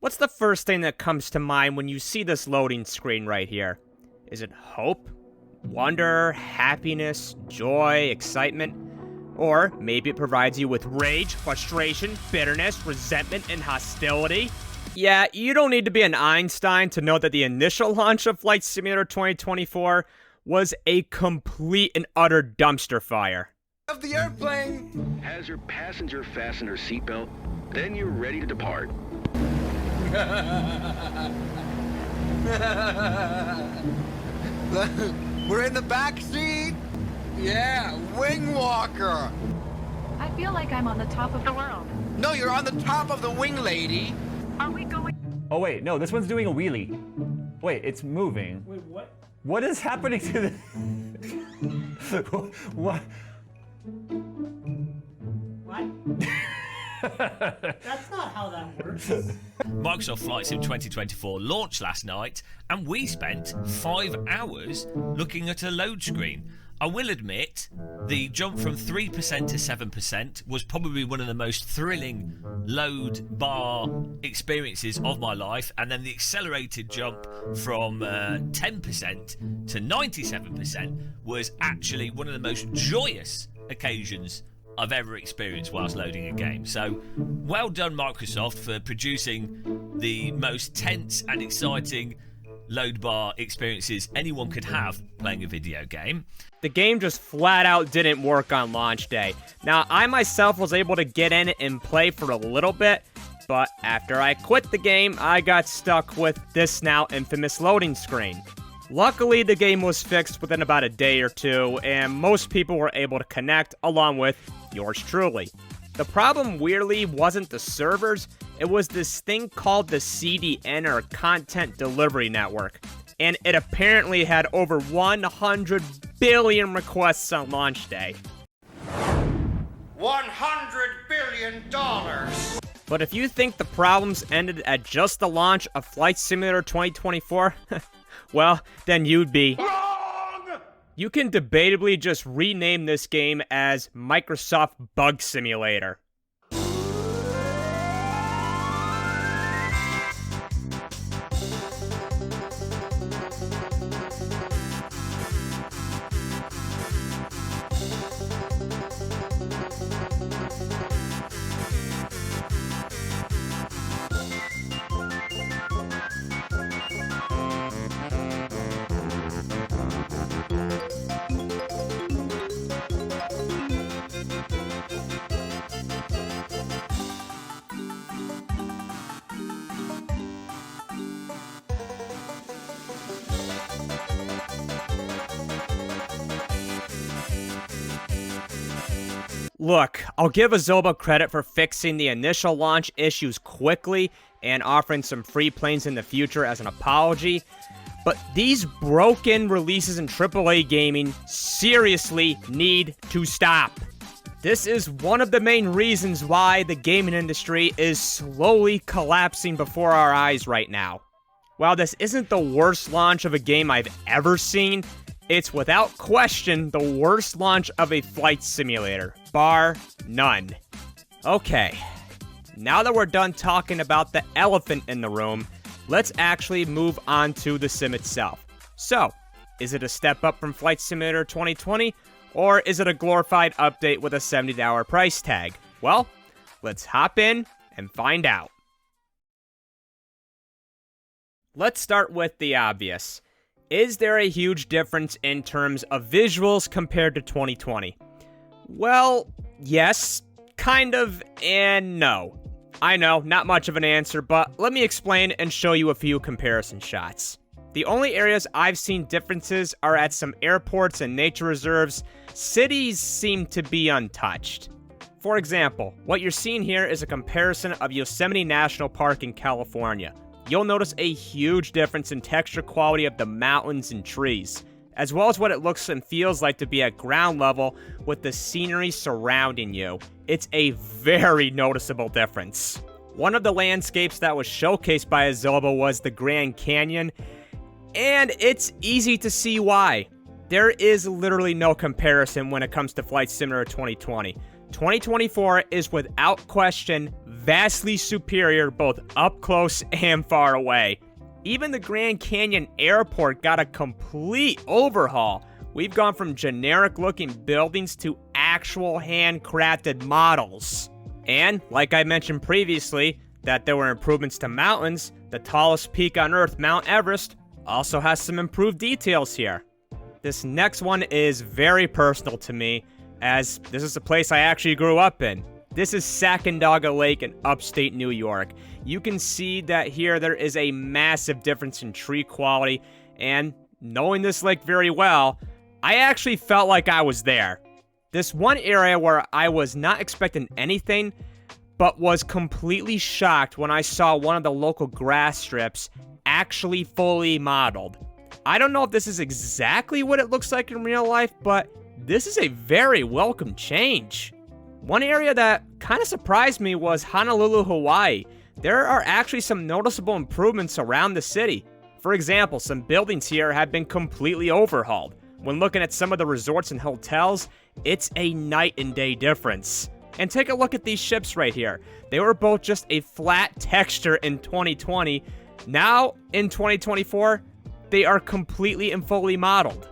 What's the first thing that comes to mind when you see this loading screen right here? Is it hope? Wonder? Happiness? Joy? Excitement? Or maybe it provides you with rage, frustration, bitterness, resentment, and hostility? Yeah, you don't need to be an Einstein to know that the initial launch of Flight Simulator 2024 was a complete and utter dumpster fire. Of the airplane! Has your passenger fastened her seatbelt? Then you're ready to depart. We're in the back seat? Yeah, wing walker! I feel like I'm on the top of the world. No, you're on the top of the wing, lady! Are we going? Oh wait, no, this one's doing a wheelie. Wait, it's moving. Wait, what? What is happening to the... What? What? That's not how that works. Microsoft Flight Sim 2024 launched last night, and we spent 5 hours looking at a load screen. I will admit, the jump from 3% to 7% was probably one of the most thrilling load bar experiences of my life, and then the accelerated jump from 10% to 97% was actually one of the most joyous occasions I've ever experienced whilst loading a game. So, well done Microsoft for producing the most tense and exciting load bar experiences anyone could have playing a video game. The game just flat out didn't work on launch day. Now, I myself was able to get in and play for a little bit, but after I quit the game, I got stuck with this now infamous loading screen. Luckily, the game was fixed within about a day or two, and most people were able to connect, along with yours truly. The problem, weirdly, wasn't the servers, it was this thing called the CDN, or Content Delivery Network, and it apparently had over 100 billion requests on launch day. $100 billion! But if you think the problems ended at just the launch of Flight Simulator 2024, well, then you'd be wrong! You can debatably just rename this game as Microsoft Bug Simulator. Look, I'll give Azoba credit for fixing the initial launch issues quickly and offering some free planes in the future as an apology, but these broken releases in AAA gaming seriously need to stop. This is one of the main reasons why the gaming industry is slowly collapsing before our eyes right now. While this isn't the worst launch of a game I've ever seen, it's without question the worst launch of a flight simulator, bar none. Okay, now that we're done talking about the elephant in the room, let's actually move on to the sim itself. So, is it a step up from Flight Simulator 2020, or is it a glorified update with a $70 price tag? Well, let's hop in and find out. Let's start with the obvious. Is there a huge difference in terms of visuals compared to 2020? Well, yes, kind of, and no. I know, not much of an answer, but let me explain and show you a few comparison shots. The only areas I've seen differences are at some airports and nature reserves. Cities seem to be untouched. For example, what you're seeing here is a comparison of Yosemite National Park in California. You'll notice a huge difference in texture quality of the mountains and trees, as well as what it looks and feels like to be at ground level with the scenery surrounding you. It's a very noticeable difference. One of the landscapes that was showcased by Azoba was the Grand Canyon, and it's easy to see why. There is literally no comparison when it comes to Flight Simulator 2020. 2024 is without question vastly superior both up close and far away. Even the Grand Canyon Airport got a complete overhaul. We've gone from generic-looking buildings to actual handcrafted models. And, like I mentioned previously, that there were improvements to mountains, the tallest peak on Earth, Mount Everest, also has some improved details here. This next one is very personal to me, as this is a place I actually grew up in. This is Sacandaga Lake in upstate New York. You can see that here there is a massive difference in tree quality, and knowing this lake very well, I actually felt like I was there. This one area where I was not expecting anything, but was completely shocked when I saw one of the local grass strips actually fully modeled. I don't know if this is exactly what it looks like in real life, but this is a very welcome change. One area that kind of surprised me was Honolulu, Hawaii. There are actually some noticeable improvements around the city. For example, some buildings here have been completely overhauled. When looking at some of the resorts and hotels, it's a night and day difference. And take a look at these ships right here. They were both just a flat texture in 2020. Now, in 2024, they are completely and fully modeled.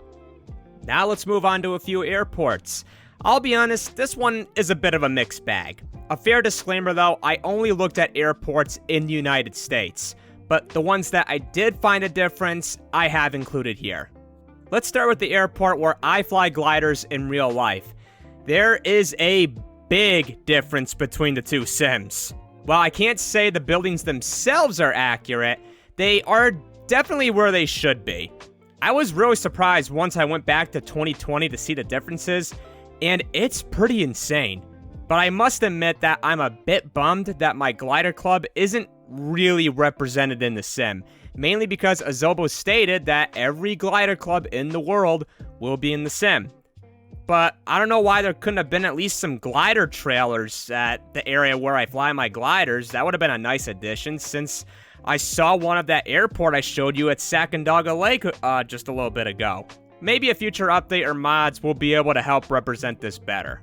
Now let's move on to a few airports. I'll be honest, this one is a bit of a mixed bag. A fair disclaimer though, I only looked at airports in the United States, but the ones that I did find a difference, I have included here. Let's start with the airport where I fly gliders in real life. There is a big difference between the two sims. While I can't say the buildings themselves are accurate, they are definitely where they should be. I was really surprised once I went back to 2020 to see the differences, and it's pretty insane. But I must admit that I'm a bit bummed that my glider club isn't really represented in the sim, mainly because Azobo stated that every glider club in the world will be in the sim. But I don't know why there couldn't have been at least some glider trailers at the area where I fly my gliders. That would have been a nice addition, since I saw one at that airport I showed you at Sacandaga Lake just a little bit ago. Maybe a future update or mods will be able to help represent this better.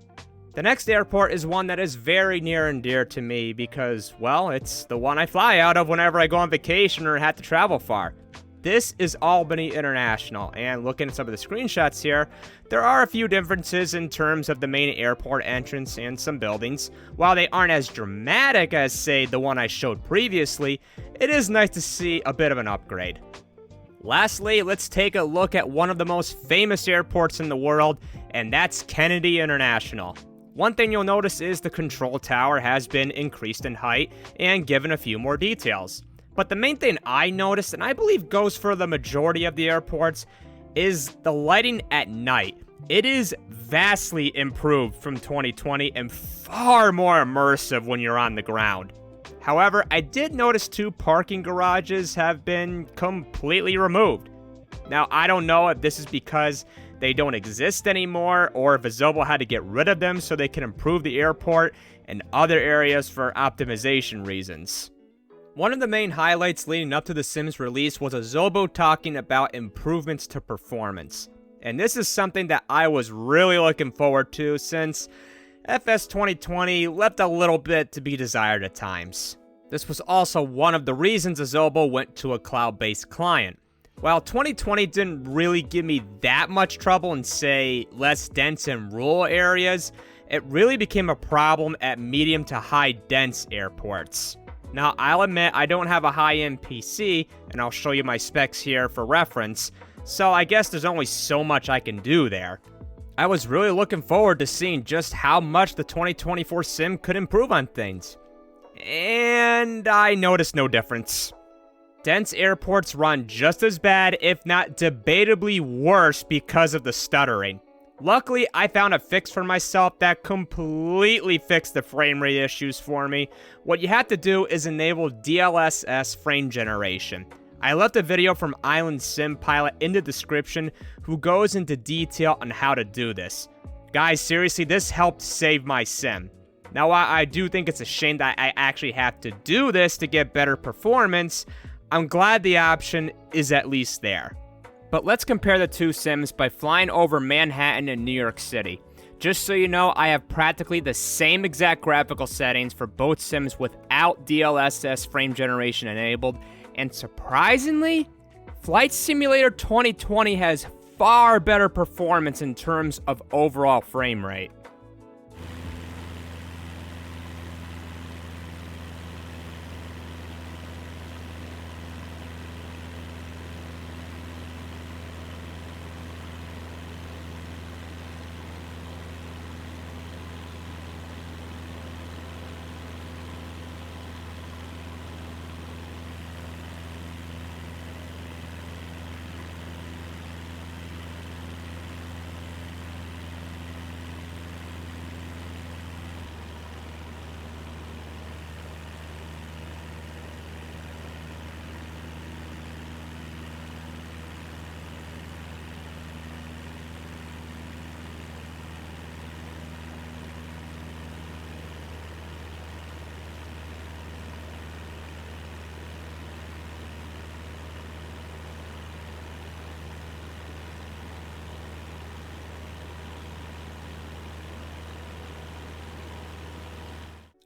The next airport is one that is very near and dear to me because, well, it's the one I fly out of whenever I go on vacation or have to travel far. This is Albany International, and looking at some of the screenshots here, there are a few differences in terms of the main airport entrance and some buildings. While they aren't as dramatic as, say, the one I showed previously, it is nice to see a bit of an upgrade. Lastly, let's take a look at one of the most famous airports in the world, and that's Kennedy International. One thing you'll notice is the control tower has been increased in height and given a few more details. But the main thing I noticed, and I believe goes for the majority of the airports, is the lighting at night. It is vastly improved from 2020 and far more immersive when you're on the ground. However, I did notice 2 parking garages have been completely removed. Now, I don't know if this is because they don't exist anymore, or if Azobo had to get rid of them so they can improve the airport and other areas for optimization reasons. One of the main highlights leading up to The Sims release was Azobo talking about improvements to performance. And this is something that I was really looking forward to, since FS 2020 left a little bit to be desired at times. This was also one of the reasons Azobo went to a cloud-based client. While 2020 didn't really give me that much trouble in, say, less dense and rural areas, it really became a problem at medium to high dense airports. Now, I'll admit I don't have a high-end PC, and I'll show you my specs here for reference, so I guess there's only so much I can do there. I was really looking forward to seeing just how much the 2024 sim could improve on things. And I noticed no difference. Dense airports run just as bad, if not debatably worse, because of the stuttering. Luckily, I found a fix for myself that completely fixed the frame rate issues for me. What you have to do is enable DLSS frame generation. I left a video from IslandSimPilot in the description who goes into detail on how to do this. Guys, seriously, this helped save my sim. Now, while I do think it's a shame that I actually have to do this to get better performance, I'm glad the option is at least there. But let's compare the two sims by flying over Manhattan and New York City. Just so you know, I have practically the same exact graphical settings for both sims without DLSS frame generation enabled, and surprisingly, Flight Simulator 2020 has far better performance in terms of overall frame rate.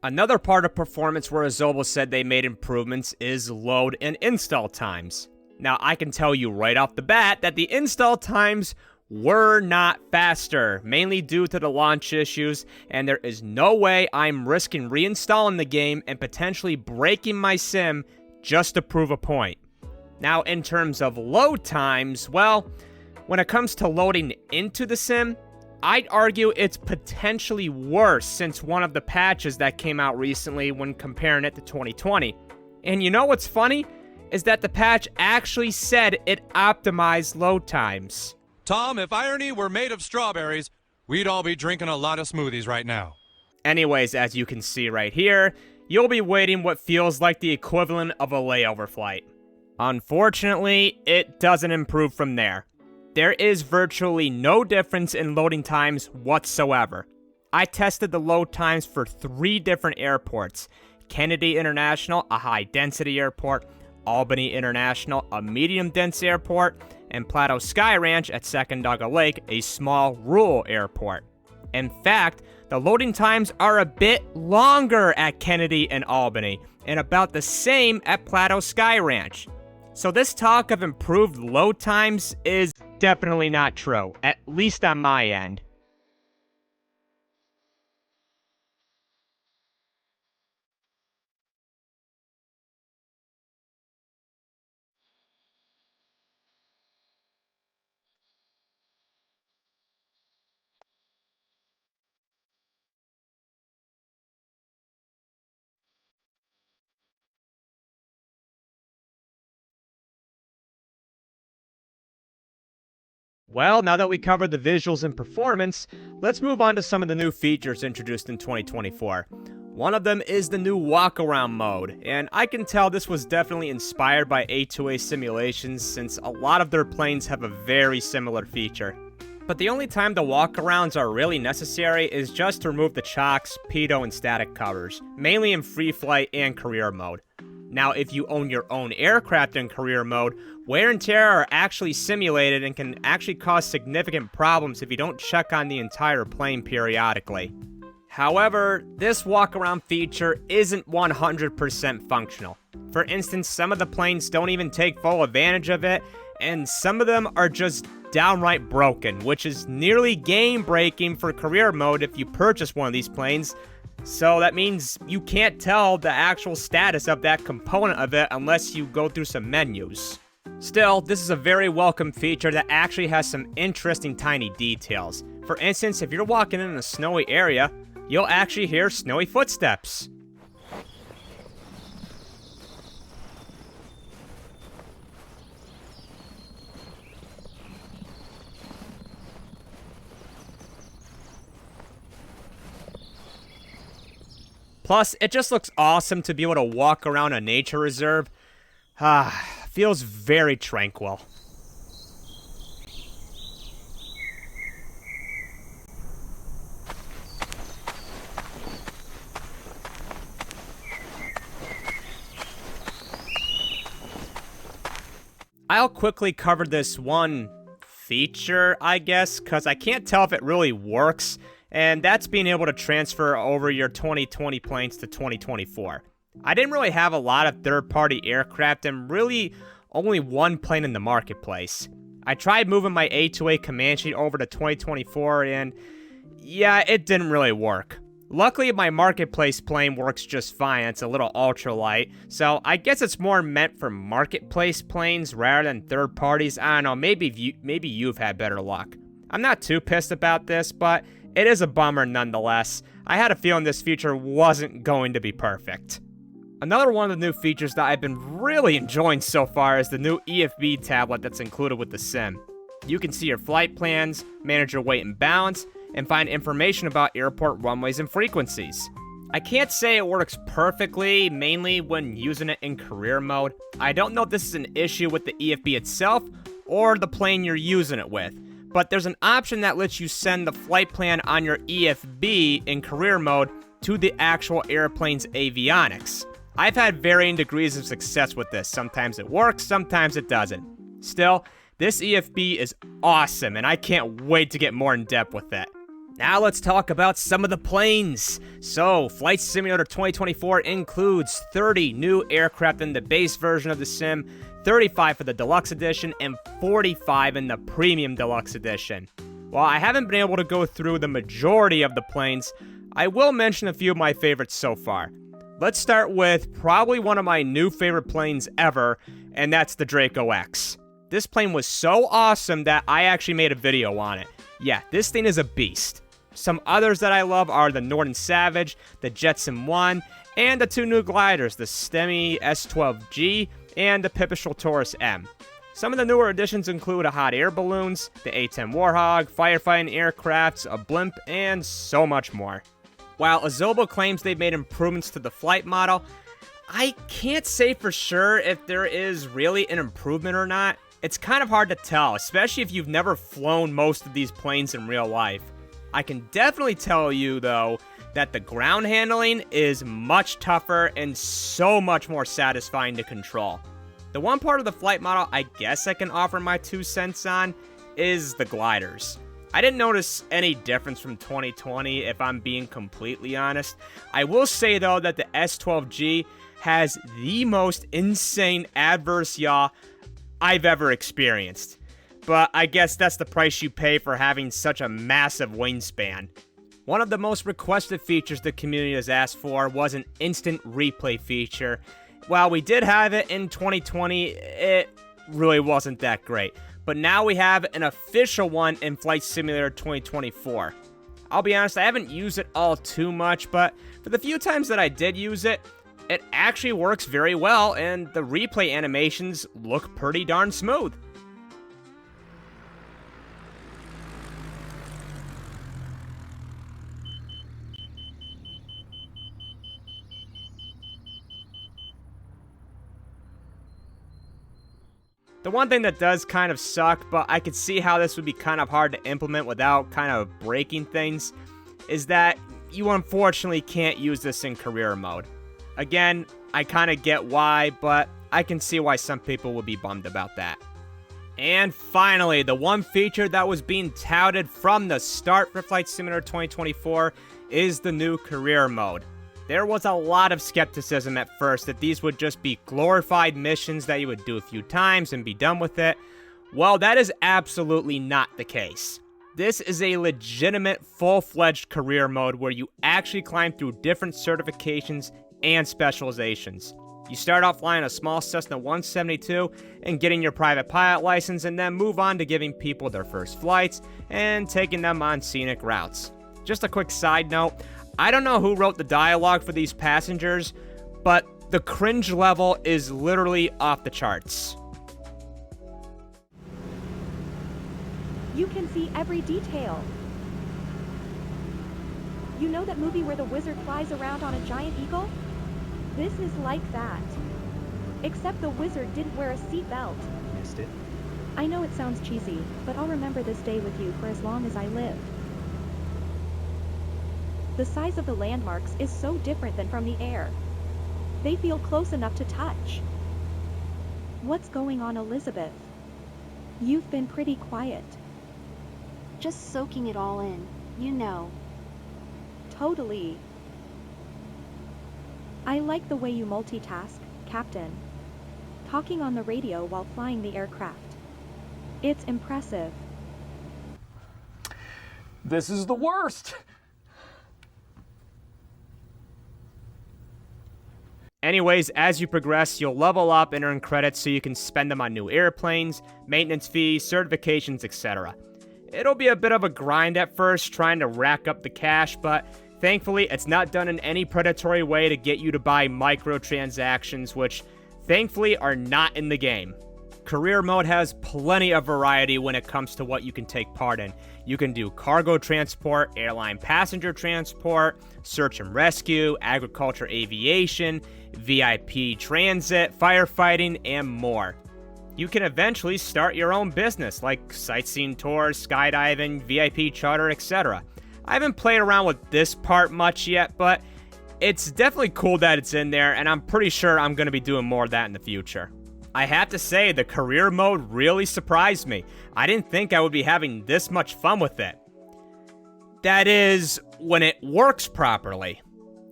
Another part of performance where Azobo said they made improvements is load and install times. Now, I can tell you right off the bat that the install times were not faster, mainly due to the launch issues, and there is no way I'm risking reinstalling the game and potentially breaking my sim just to prove a point. Now, in terms of load times, well, when it comes to loading into the sim, I'd argue it's potentially worse since one of the patches that came out recently when comparing it to 2020. And you know what's funny? Is that the patch actually said it optimized load times. Tom, if irony were made of strawberries, we'd all be drinking a lot of smoothies right now. Anyways, as you can see right here, you'll be waiting what feels like the equivalent of a layover flight. Unfortunately, it doesn't improve from there. There is virtually no difference in loading times whatsoever. I tested the load times for 3 different airports: Kennedy International, a high-density airport; Albany International, a medium-dense airport; and Plateau Sky Ranch at Sacandaga Lake, a small rural airport. In fact, the loading times are a bit longer at Kennedy and Albany, and about the same at Plateau Sky Ranch. So this talk of improved load times is definitely not true, at least on my end. Well, now that we covered the visuals and performance, let's move on to some of the new features introduced in 2024. One of them is the new walk-around mode, and I can tell this was definitely inspired by A2A simulations since a lot of their planes have a very similar feature. But the only time the walk-arounds are really necessary is just to remove the chocks, pitot, and static covers, mainly in free flight and career mode. Now, if you own your own aircraft in career mode, wear and tear are actually simulated and can actually cause significant problems if you don't check on the entire plane periodically. However, this walk-around feature isn't 100% functional. For instance, some of the planes don't even take full advantage of it, and some of them are just downright broken, which is nearly game-breaking for career mode if you purchase one of these planes. So that means you can't tell the actual status of that component of it unless you go through some menus. Still, this is a very welcome feature that actually has some interesting tiny details. For instance, if you're walking in a snowy area, you'll actually hear snowy footsteps. Plus, it just looks awesome to be able to walk around a nature reserve. Feels very tranquil. I'll quickly cover this one feature, I guess, because I can't tell if it really works. and that's being able to transfer over your 2020 planes to 2024. I didn't really have a lot of third-party aircraft and really only one plane in the marketplace. I tried moving my A2A Comanche over to 2024 and yeah, it didn't really work. Luckily, my marketplace plane works just fine. It's a little ultralight, so I guess it's more meant for marketplace planes rather than third parties. I don't know, maybe you've had better luck. I'm not too pissed about this, but it is a bummer nonetheless. I had a feeling this feature wasn't going to be perfect. Another one of the new features that I've been really enjoying so far is the new EFB tablet that's included with the sim. You can see your flight plans, manage your weight and balance, and find information about airport runways and frequencies. I can't say it works perfectly, mainly when using it in career mode. I don't know if this is an issue with the EFB itself or the plane you're using it with, but there's an option that lets you send the flight plan on your EFB in career mode to the actual airplane's avionics. I've had varying degrees of success with this. Sometimes it works, sometimes it doesn't. Still, this EFB is awesome, and I can't wait to get more in depth with it. Now let's talk about some of the planes. So, Flight Simulator 2024 includes 30 new aircraft in the base version of the sim, 35 for the Deluxe Edition, and 45 in the Premium Deluxe Edition. While I haven't been able to go through the majority of the planes, I will mention a few of my favorites so far. Let's start with probably one of my new favorite planes ever, and that's the Draco X. This plane was so awesome that I actually made a video on it. Yeah, this thing is a beast. Some others that I love are the Northern Savage, the Jetson 1, and the two new gliders, the STEMI S12G and the Pipistrel Taurus M. Some of the newer additions include a hot air balloons, the A-10 Warhog, firefighting aircrafts, a blimp, and so much more. While Azobo claims they've made improvements to the flight model, I can't say for sure if there is really an improvement or not. It's kind of hard to tell, especially if you've never flown most of these planes in real life. I can definitely tell you, though, that the ground handling is much tougher and so much more satisfying to control. The one part of the flight model I guess I can offer my 2 cents on is the gliders. I didn't notice any difference from 2020 if I'm being completely honest. I will say, though, that the S12G has the most insane adverse yaw I've ever experienced. But I guess that's the price you pay for having such a massive wingspan. One of the most requested features the community has asked for was an instant replay feature. While we did have it in 2020, it really wasn't that great. But now we have an official one in Flight Simulator 2024. I'll be honest, I haven't used it all too much, but for the few times that I did use it, it actually works very well, and the replay animations look pretty darn smooth. The one thing that does kind of suck, but I could see how this would be kind of hard to implement without kind of breaking things, is that you unfortunately can't use this in career mode. Again, I kind of get why, but I can see why some people would be bummed about that. And finally, the one feature that was being touted from the start for Flight Simulator 2024 is the new career mode. There was a lot of skepticism at first that these would just be glorified missions that you would do a few times and be done with it. Well, that is absolutely not the case. This is a legitimate full-fledged career mode where you actually climb through different certifications and specializations. You start off flying a small Cessna 172 and getting your private pilot license, and then move on to giving people their first flights and taking them on scenic routes. Just a quick side note, I don't know who wrote the dialogue for these passengers, but the cringe level is literally off the charts. You can see every detail. You know that movie where the wizard flies around on a giant eagle? This is like that. Except the wizard didn't wear a seatbelt. Missed it. I know it sounds cheesy, but I'll remember this day with you for as long as I live. The size of the landmarks is so different than from the air. They feel close enough to touch. What's going on, Elizabeth? You've been pretty quiet. Just soaking it all in, you know. Totally. I like the way you multitask, Captain. Talking on the radio while flying the aircraft. It's impressive. This is the worst. Anyways, as you progress, you'll level up and earn credits so you can spend them on new airplanes, maintenance fees, certifications, etc. It'll be a bit of a grind at first, trying to rack up the cash, but thankfully it's not done in any predatory way to get you to buy microtransactions, which thankfully are not in the game. Career mode has plenty of variety when it comes to what you can take part in. You can do cargo transport, airline passenger transport, search and rescue, agriculture aviation, VIP transit, firefighting, and more. You can eventually start your own business like sightseeing tours, skydiving, VIP charter, etc. I haven't played around with this part much yet, but it's definitely cool that it's in there, and I'm pretty sure I'm going to be doing more of that in the future. I have to say, the career mode really surprised me. I didn't think I would be having this much fun with it. That is, when it works properly.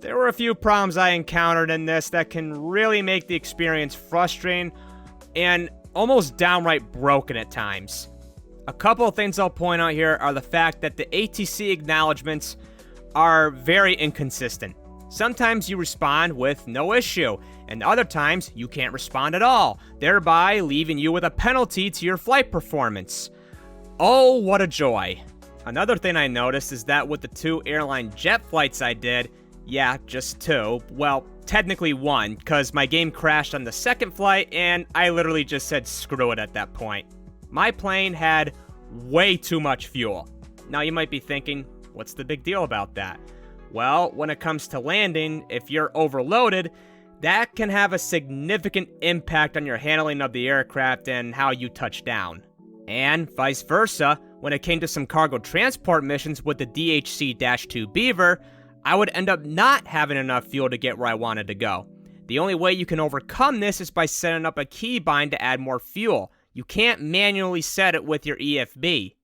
There were a few problems I encountered in this that can really make the experience frustrating and almost downright broken at times. A couple of things I'll point out here are the fact that the ATC acknowledgements are very inconsistent. Sometimes you respond with no issue, and other times you can't respond at all, thereby leaving you with a penalty to your flight performance. Oh, what a joy. Another thing I noticed is that with the 2 airline jet flights I did, yeah, just 2, well, technically 1, because my game crashed on the second flight, and I literally just said screw it at that point. My plane had way too much fuel. Now you might be thinking, what's the big deal about that? Well, when it comes to landing, if you're overloaded, that can have a significant impact on your handling of the aircraft and how you touch down. And vice versa, when it came to some cargo transport missions with the DHC-2 Beaver, I would end up not having enough fuel to get where I wanted to go. The only way you can overcome this is by setting up a keybind to add more fuel. You can't manually set it with your EFB.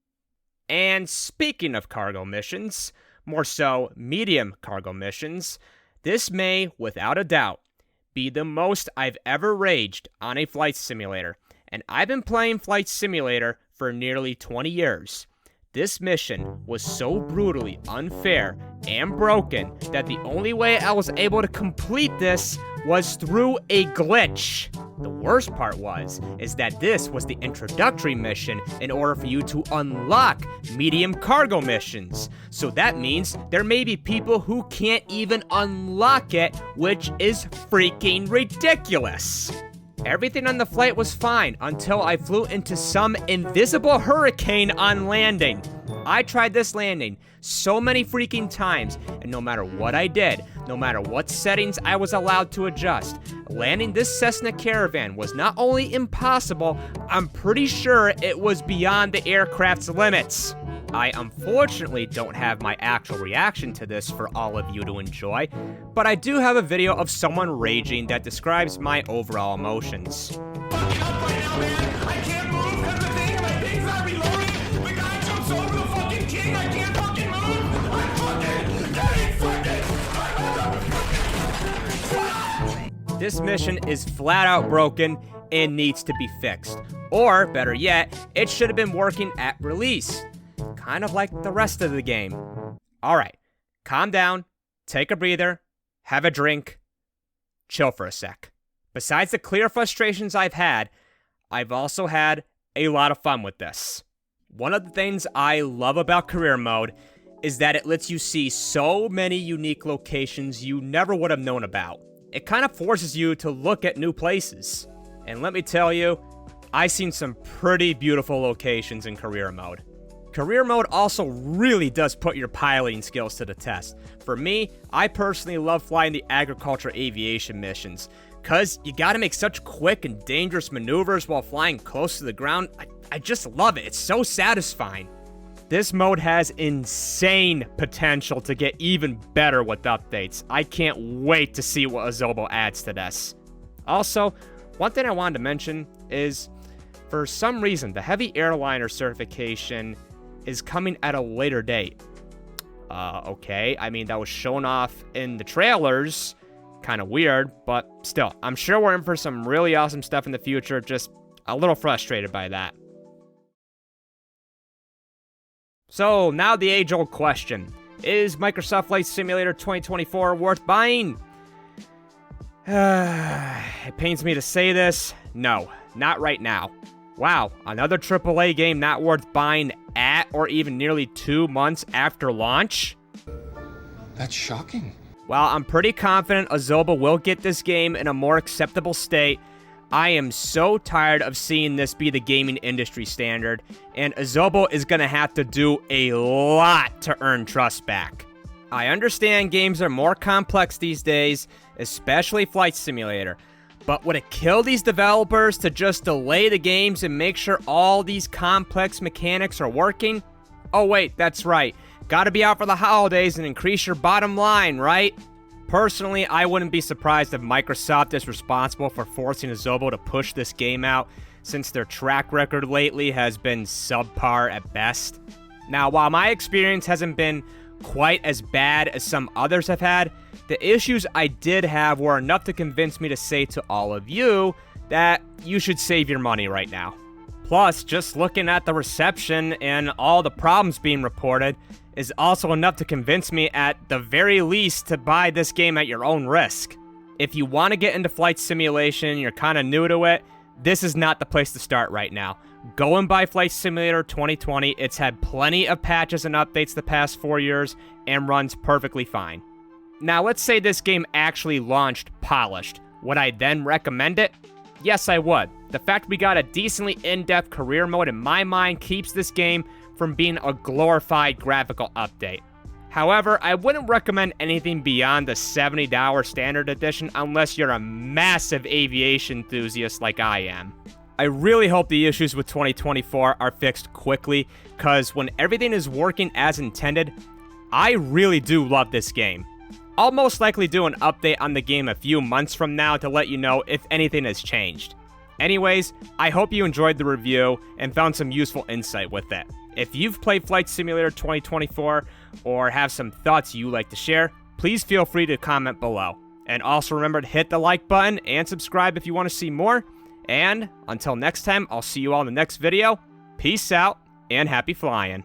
And speaking of cargo missions, more so medium cargo missions, this may, without a doubt, be the most I've ever raged on a flight simulator, and I've been playing Flight Simulator for nearly 20 years. This mission was so brutally unfair and broken that the only way I was able to complete this was through a glitch. The worst part is that this was the introductory mission in order for you to unlock medium cargo missions. So that means there may be people who can't even unlock it, which is freaking ridiculous. Everything on the flight was fine until I flew into some invisible hurricane on landing. I tried this landing so many freaking times, and no matter what I did, no matter what settings I was allowed to adjust, landing this Cessna Caravan was not only impossible, I'm pretty sure it was beyond the aircraft's limits. I unfortunately don't have my actual reaction to this for all of you to enjoy, but I do have a video of someone raging that describes my overall emotions. This mission is flat out broken and needs to be fixed. Or, better yet, it should have been working at release. Kind of like the rest of the game. Alright, calm down, take a breather, have a drink, chill for a sec. Besides the clear frustrations I've had, I've also had a lot of fun with this. One of the things I love about career mode is that it lets you see so many unique locations you never would have known about. It kind of forces you to look at new places. And let me tell you, I've seen some pretty beautiful locations in career mode. Career mode also really does put your piloting skills to the test. For me, I personally love flying the agriculture aviation missions, cause you gotta make such quick and dangerous maneuvers while flying close to the ground. I just love it, it's so satisfying. This mode has insane potential to get even better with updates. I can't wait to see what Azobo adds to this. Also, one thing I wanted to mention is, for some reason, the heavy airliner certification is coming at a later date. Okay. I mean, that was shown off in the trailers. Kind of weird, but still, I'm sure we're in for some really awesome stuff in the future. Just a little frustrated by that. So, now the age-old question. Is Microsoft Flight Simulator 2024 worth buying? It pains me to say this. No, not right now. Wow, another AAA game not worth buying at or even nearly 2 months after launch? That's shocking. Well, I'm pretty confident Azoba will get this game in a more acceptable state. I am so tired of seeing this be the gaming industry standard, and Azobo is going to have to do a lot to earn trust back. I understand games are more complex these days, especially Flight Simulator, but would it kill these developers to just delay the games and make sure all these complex mechanics are working? Oh wait, that's right. Gotta be out for the holidays and increase your bottom line, right? Personally, I wouldn't be surprised if Microsoft is responsible for forcing Azobo to push this game out, since their track record lately has been subpar at best. Now, while my experience hasn't been quite as bad as some others have had, the issues I did have were enough to convince me to say to all of you that you should save your money right now. Plus, just looking at the reception and all the problems being reported is also enough to convince me at the very least to buy this game at your own risk. If you want to get into flight simulation, you're kind of new to it, this is not the place to start right now. Go and buy Flight Simulator 2020. It's had plenty of patches and updates the past 4 years and runs perfectly fine. Now, let's say this game actually launched polished. Would I then recommend it? Yes, I would. The fact we got a decently in-depth career mode in my mind keeps this game from being a glorified graphical update. However, I wouldn't recommend anything beyond the $70 standard edition unless you're a massive aviation enthusiast like I am. I really hope the issues with 2024 are fixed quickly, because when everything is working as intended, I really do love this game. I'll most likely do an update on the game a few months from now to let you know if anything has changed. Anyways, I hope you enjoyed the review and found some useful insight with it. If you've played Flight Simulator 2024 or have some thoughts you'd like to share, please feel free to comment below. And also remember to hit the like button and subscribe if you want to see more. And until next time, I'll see you all in the next video. Peace out and happy flying.